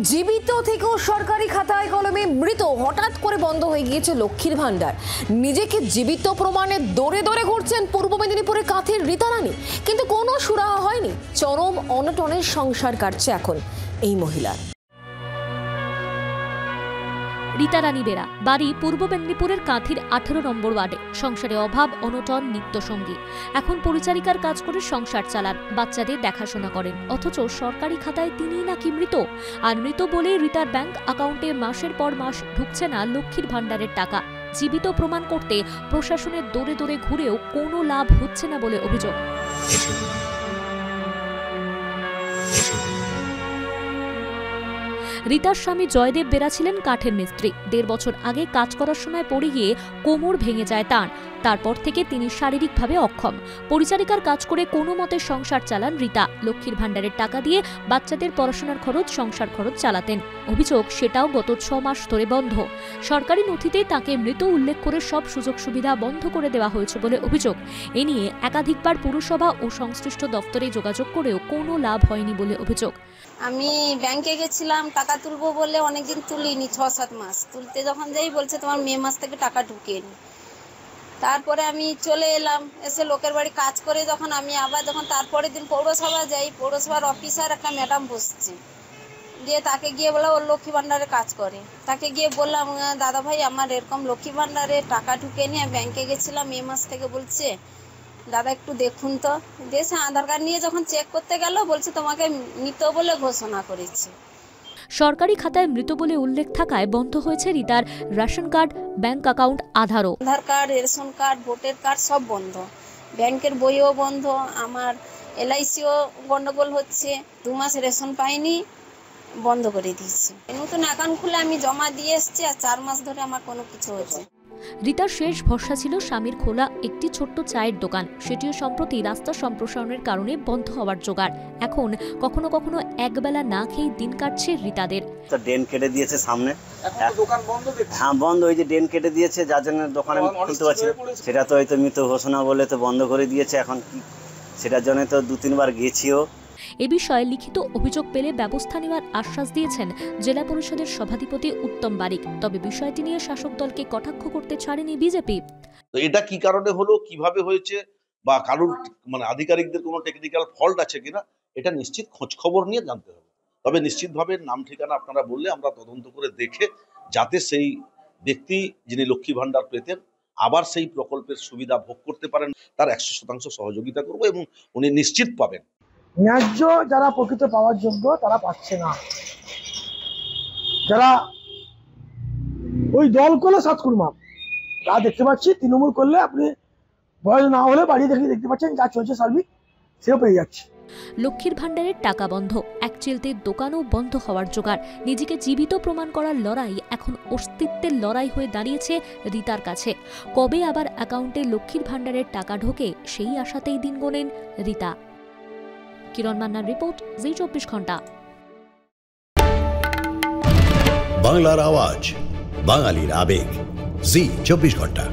জীবিত থেকেও সরকারি খাতায় কলমে মৃত হঠাৎ করে বন্ধ হয়ে গিয়েছে লক্ষ্মীর ভান্ডার। নিজেকে জীবিত প্রমাণে দৌড়ে দৌড়ে ঘুরছেন পূর্ব মেদিনীপুরের কাঁথির রীতা রানী, কিন্তু কোনো সুরাহা হয়নি। চরম অনটনের সংসার কাটছে এখন এই মহিলার। রীতা রানী বেরা, বাড়ি পূর্ব মেদিনীপুরের কাঁথির 18 নম্বর ওয়ার্ডে। সংসারে অভাব অনটন নিত্যসঙ্গী। এখন পরিচারিকার কাজ করে সংসার চালান, বাচ্চাদের দেখাশোনা করেন, অথচ সরকারি খাতায় তিনিই নাকি মৃত। আর মৃত বলে রীতার ব্যাংক অ্যাকাউন্টে মাসের পর মাস ঢুকছে না লক্ষ্মীর ভান্ডারের টাকা। জীবিত প্রমাণ করতে প্রশাসনের দৌড়ে দৌড়ে ঘুরেও কোনো লাভ হচ্ছে না বলে অভিযোগ। রীতার স্বামী জয়দেব বেরা ছিলেন কাঠের মিস্ত্রি। 1.5 বছর আগে কাজ করার সময় পড়ে গিয়ে কোমর ভেঙে যায় তাঁর। তারপর থেকে তিনি শারীরিকভাবে অক্ষম। পরিচারিকার কাজ করে কোনো মতে সংসার চালান রীতা। লক্ষ্মীর ভান্ডারের টাকা দিয়ে বাচ্চাদের পড়াশোনার খরচ, সংসার খরচ চালাতেন। অভিযোগ, সেটাও গত 6 মাস ধরে বন্ধ। সরকারি নথিতে তাকে মৃত উল্লেখ করে সব সুযোগ সুবিধা বন্ধ করে দেওয়া হয়েছে বলে অভিযোগ। এ নিয়ে একাধিকবার পুরসভা ও সংশ্লিষ্ট দপ্তরে যোগাযোগ করেও কোনো লাভ হয়নি বলে অভিযোগ। আমি ব্যাংকে গেছিলাম টাকা তুলবো বলে, অনেকদিন তুলিনি, 6-7 মাস। তুলতে যখন যাই বলছে তোমার মে মাস থেকে টাকা ঢুকেনি। তারপরে আমি চলে এলাম, এসে লোকের বাড়ি কাজ করে যখন আমি আবার যখন তারপরের দিন পৌরসভা যাই, পৌরসভার অফিসার একটা ম্যাডাম বসছে, দিয়ে তাকে গিয়ে বলা ওর লক্ষ্মী ভান্ডারে কাজ করে। তাকে গিয়ে বললাম, দাদা ভাই আমার এরকম লক্ষ্মী ভান্ডারে টাকা ঢুকেনি, ব্যাংকে গেছিলাম মে মাস থেকে, বলছে দাদা একটু দেখুন তো। দেশে আধার কার্ড নিয়ে যখন চেক করতে গেল, বলছে তোমাকে মৃত বলে ঘোষণা করেছে। সরকারি খাতায় মৃত বলে উল্লেখ থাকায় বন্ধ হয়েছে রীতার রেশন কার্ড, ব্যাংক অ্যাকাউন্ট, আধারও। Aadhaar card, ration card, voter card সব বন্ধ। ব্যাংকের বইও বন্ধ। আমার LICও গন্ডগোল হচ্ছে। 2 মাস রেশন পাইনি, বন্ধ করে দিয়েছে। নতুন অ্যাকাউন্ট খুলে আমি জমা দিয়ে এসেছি, আর 4 মাস ধরে আমার কোনো কিছু হচ্ছে। রীতার শেষ ভরসা ছিল স্বামীর খোলা একটি ছোট্ট চায়ের দোকান। সেটিও সম্প্রতি রাস্তা সম্প্রসারণের কারণে বন্ধ হওয়ার জোগাড়। এখন কখনো কখনো একবেলা না খেয়ে দিন কাটছে রীতাদের। ড্রেন কেটে দিয়েছে সামনে, দোকান বন্ধ। হ্যাঁ বন্ধ, ওই যে ড্রেন কেটে দিয়েছে, যার জন্য দোকানে খুলতে পারছি। সেটা তো হয়তো মৃত ঘোষণা বলে তো বন্ধ করে দিয়েছে। এখন কি সেটার জন্য তো 2-3 বার গেছিও। এ বিষয়ে লিখিত অভিযোগ পেলে ব্যবস্থা নেওয়ার আশ্বাস দিয়েছেন জেলা পরিষদের সভাধিপতি উত্তম বারিক। তবে বিষয়টি নিয়ে শাসক দলকে কটাক্ষ করতে ছাড়েনি বিজেপি। তো এটা কি কারণে হলো, কিভাবে হয়েছে, বা কারোর আধিকারিকদের কোনো টেকনিক্যাল ফল্ট আছে কিনা, এটা নিশ্চিত খোঁজ খবর নিয়ে জানতে হবে। তবে নিশ্চিতভাবে নাম ঠিকানা আপনারা বললে আমরা তদন্ত করে দেখে, যাতে সেই ব্যক্তি যিনি লক্ষ্মী ভান্ডার পেতেন আবার সেই প্রকল্পের সুবিধা ভোগ করতে পারেন, তার 100% সহযোগিতা করব এবং উনি নিশ্চিত পাবেন। ন্যায্য যারা প্রকৃত পাওয়ার যোগ্য তারা পাচ্ছে না। যারা ওই দল করলে সাতকুরমা, যা দেখতে পাচ্ছি তৃণমূল করলে আপনি বয়স না হলে বাড়ি দেখতে পাচ্ছেন যা চলছে সার্বিক, সেও পেয়ে যাচ্ছে। লক্ষ্মীর ভান্ডারের টাকা বন্ধ, এক চিলতে দোকানও বন্ধ হওয়ার জোগাড়। নিজেকে জীবিত প্রমাণ করার লড়াই এখন অস্তিত্বের লড়াই হয়ে দাঁড়িয়েছে রীতার কাছে। কবে আবার অ্যাকাউন্টে লক্ষ্মীর ভান্ডারের টাকা ঢোকে, সেই আশাতেই দিন গোনেন রীতা। কিরণ মান্নার রিপোর্ট, জি 24 ঘন্টা। বাংলার আওয়াজ, বাঙালির আবেগ, জি 24 ঘন্টা।